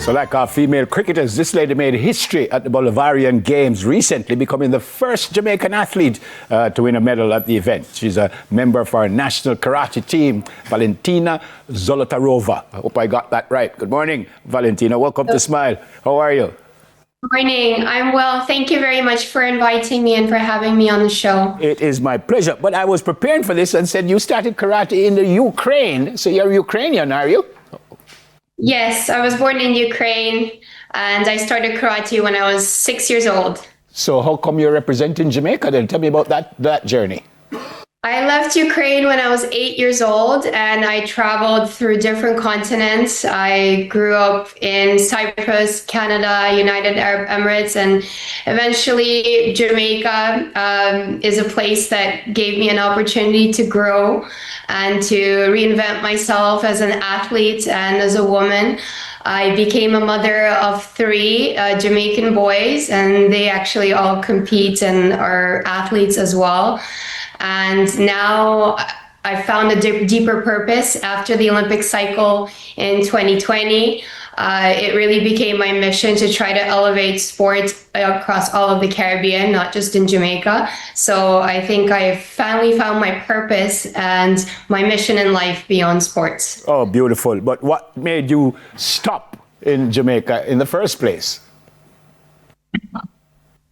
So like our female cricketers, this lady made history at the Bolivarian Games recently, becoming the first Jamaican athlete to win a medal at the event. She's a member of our national karate team, Valentina Zolotarova. I hope I got that right. Good morning, Valentina. Welcome to Smile. How are you? Morning. I'm well. Thank you very much for inviting me and for having me on the show. It is my pleasure. But I was preparing for this and said you started karate in the Ukraine. So you're Ukrainian, are you? Yes, I was born in Ukraine and I started karate when I was 6 years old. So how come you're representing Jamaica then? Tell me about that journey. I left Ukraine when I was 8 years old and I traveled through different continents. I grew up in Cyprus, Canada, United Arab Emirates, and eventually Jamaica is a place that gave me an opportunity to grow and to reinvent myself as an athlete and as a woman. I became a mother of three Jamaican boys, and they actually all compete and are athletes as well. And now I found a deeper purpose after the Olympic cycle in 2020. It really became my mission to try to elevate sport across all of the Caribbean, not just in Jamaica. So I think I finally found my purpose and my mission in life beyond sports. Oh, beautiful. But what made you stop in Jamaica in the first place?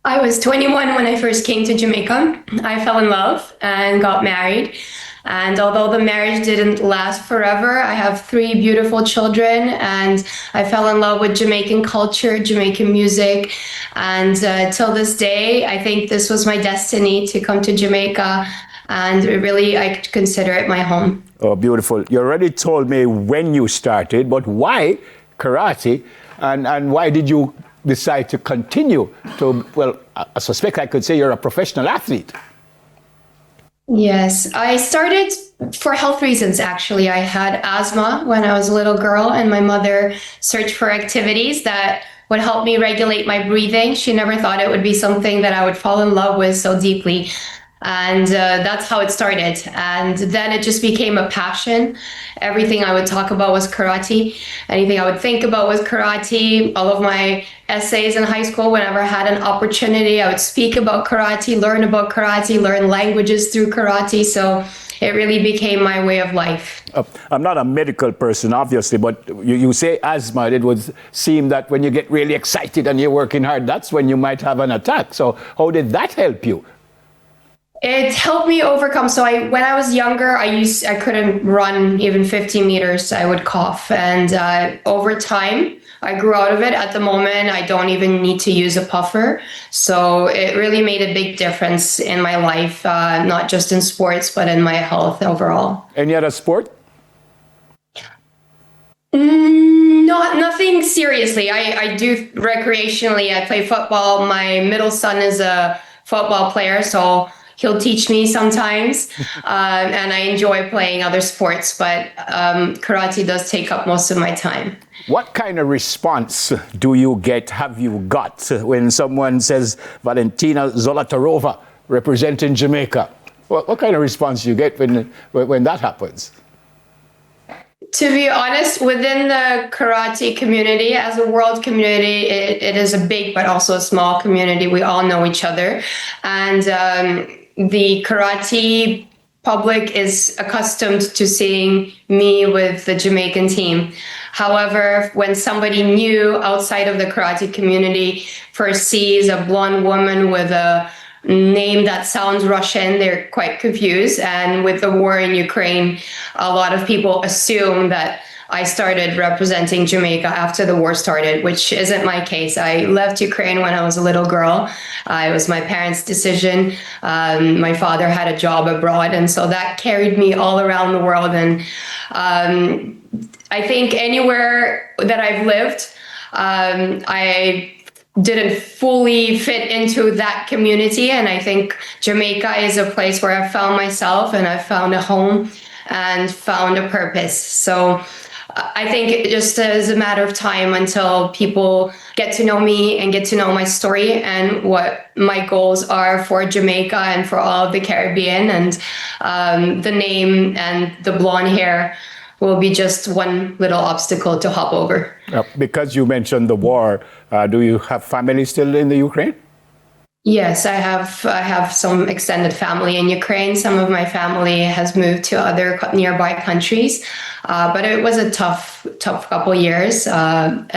I was 21 when I first came to Jamaica. I fell in love and got married. And although the marriage didn't last forever, I have three beautiful children, and I fell in love with Jamaican culture, Jamaican music. And till this day, I think this was my destiny to come to Jamaica. And really, I consider it my home. Oh, beautiful. You already told me when you started, but why karate? And why did you decide to continue to, well, I suspect I could say you're a professional athlete. Yes, I started for health reasons, actually. I had asthma when I was a little girl, and my mother searched for activities that would help me regulate my breathing. She never thought it would be something that I would fall in love with so deeply. And that's how it started. And then it just became a passion. Everything I would talk about was karate. Anything I would think about was karate. All of my essays in high school, whenever I had an opportunity, I would speak about karate, learn languages through karate. So it really became my way of life. I'm not a medical person, obviously, but you say asthma. It would seem that when you get really excited and you're working hard, that's when you might have an attack. So how did that help you? It helped me overcome. So when I was younger, I couldn't run even 50 meters. I would cough. And over time, I grew out of it. At the moment, I don't even need to use a puffer. So it really made a big difference in my life, not just in sports, but in my health overall. Any other sport? Nothing seriously. I do recreationally. I play football. My middle son is a football player, so he'll teach me sometimes, and I enjoy playing other sports, but karate does take up most of my time. What kind of response have you got when someone says Valentina Zolotarova representing Jamaica? What kind of response do you get when that happens? To be honest, within the karate community, as a world community, it is a big but also a small community. We all know each other. And the karate public is accustomed to seeing me with the Jamaican team. However, when somebody new outside of the karate community first sees a blonde woman with a name that sounds Russian, they're quite confused. And with the war in Ukraine, a lot of people assume that I started representing Jamaica after the war started, which isn't my case. I left Ukraine when I was a little girl. It was my parents' decision. My father had a job abroad, and so that carried me all around the world. And I think anywhere that I've lived, I didn't fully fit into that community. And I think Jamaica is a place where I found myself and I found a home and found a purpose. So I think it just is a matter of time until people get to know me and get to know my story and what my goals are for Jamaica and for all of the Caribbean. And the name and the blonde hair will be just one little obstacle to hop over. Because you mentioned the war, do you have family still in the Ukraine? Yes, I have some extended family in Ukraine. Some of my family has moved to other nearby countries, but it was a tough couple years.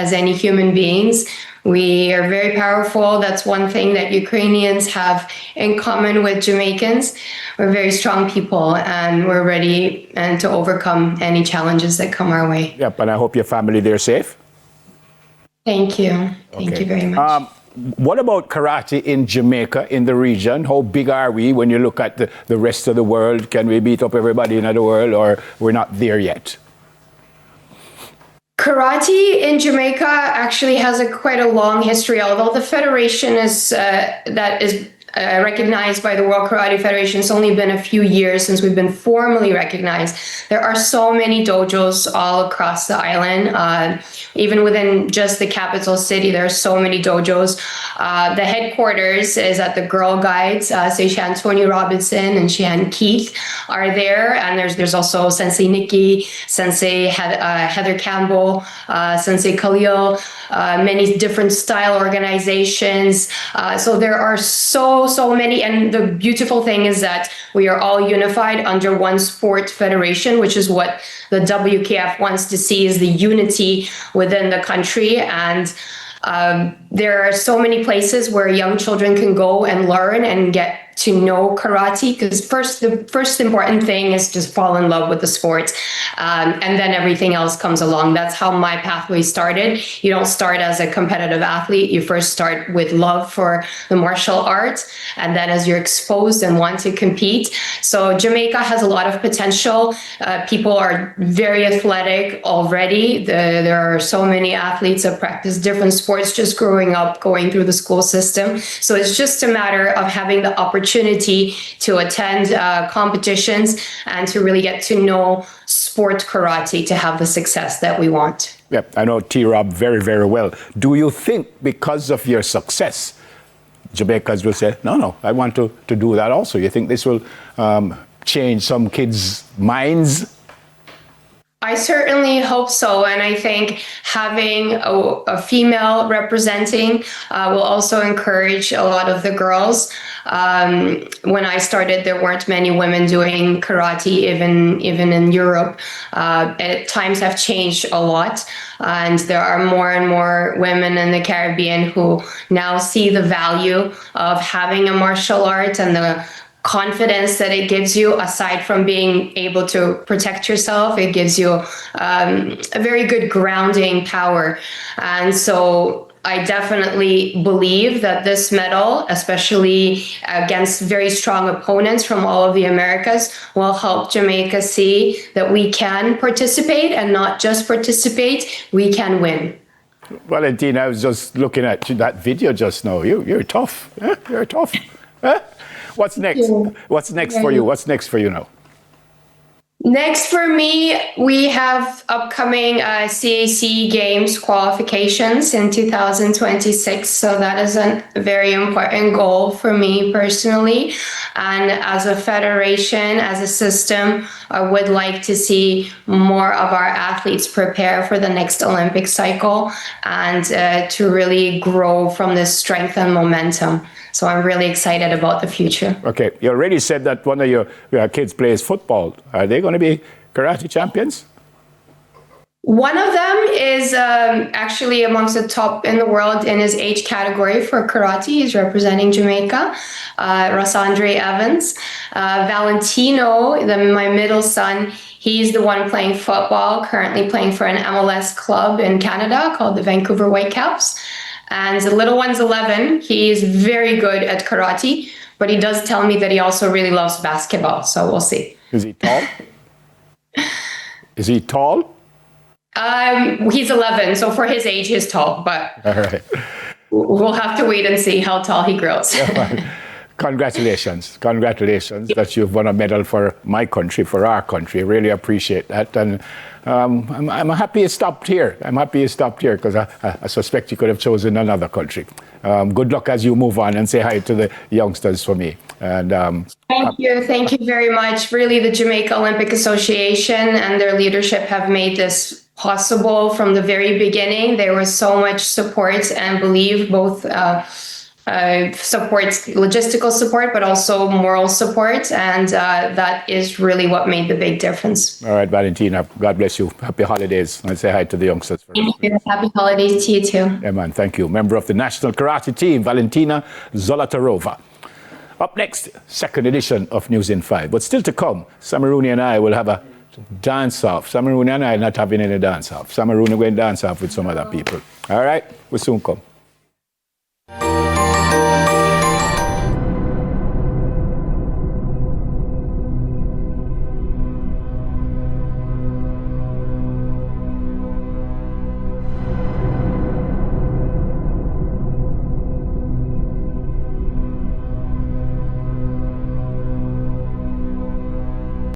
As any human beings, we are very powerful. That's one thing that Ukrainians have in common with Jamaicans. We're very strong people, and we're ready to overcome any challenges that come our way. Yep, and I hope your family there safe. Thank you. Thank you very much. What about karate in Jamaica, in the region? How big are we when you look at the rest of the world? Can we beat up everybody in the world, or we're not there yet? Karate in Jamaica actually has quite a long history, although the federation is recognized by the World Karate Federation. It's only been a few years since we've been formally recognized. There are so many dojos all across the island. Even within just the capital city, there are so many dojos. The headquarters is at the Girl Guides. Seishan Tony Robinson and Shehan Keith are there. And there's also Sensei Nikki, Sensei Heather Campbell, Sensei Khalil, many different style organizations. So there are so many. And the beautiful thing is that we are all unified under one sport federation, which is what the WKF wants to see, is the unity within the country. And there are so many places where young children can go and learn and get to know karate, because the first important thing is just fall in love with the sport, and then everything else comes along. That's how my pathway started. You don't start as a competitive athlete. You first start with love for the martial arts, and then as you're exposed and want to compete. So Jamaica has a lot of potential. People are very athletic already. There are so many athletes that practice different sports just growing up, going through the school system. So it's just a matter of having the opportunity to attend competitions and to really get to know sport karate to have the success that we want. Yep, I know T-Rob very, very well. Do you think because of your success, Jamaicans will say, no, I want to do that also? You think this will change some kids' minds? I certainly hope so. And I think having a female representing will also encourage a lot of the girls. When I started, there weren't many women doing karate, even in Europe. Times have changed a lot. And there are more and more women in the Caribbean who now see the value of having a martial art and the confidence that it gives you. Aside from being able to protect yourself, it gives you a very good grounding power. And so I definitely believe that this medal, especially against very strong opponents from all of the Americas, will help Jamaica see that we can participate, and not just participate, we can win. Valentina, I was just looking at that video just now. You're tough. Yeah? You're tough. Yeah? What's next? What's next for you? What's next for you now? Next for me, we have upcoming CAC Games qualifications in 2026. So that is a very important goal for me personally. And as a federation, as a system, I would like to see more of our athletes prepare for the next Olympic cycle, and to really grow from this strength and momentum. So I'm really excited about the future. Okay, you already said that one of your kids plays football. Are they going to be karate champions? One of them is actually amongst the top in the world in his age category for karate. He's representing Jamaica, Rosandre Evans. Valentino, my middle son, he's the one playing football, currently playing for an MLS club in Canada called the Vancouver Whitecaps. And the little one's 11. He's very good at karate, but he does tell me that he also really loves basketball. So we'll see. Is he tall? Is he tall? He's 11, so for his age, he's tall. But all right, we'll have to wait and see how tall he grows. Congratulations. Congratulations that you've won a medal for my country, for our country. Really appreciate that. And I'm happy you stopped here. I'm happy you stopped here because I suspect you could have chosen another country. Good luck as you move on, and say hi to the youngsters for me. And Thank you. Thank you very much. Really, the Jamaica Olympic Association and their leadership have made this possible from the very beginning. There was so much support and belief, both support, logistical support, but also moral support. And that is really what made the big difference. All right, Valentina, God bless you. Happy holidays. And say hi to the youngsters. Thank you. Happy holidays to you too. Yeah, man, thank you. Member of the national karate team, Valentina Zolatarova. Up next, second edition of News in 5. But still to come, Samarooni and I will have a dance-off. Samarooni and I are not having any dance-off. Samarooni going to dance-off with some other people. All right, we'll soon come.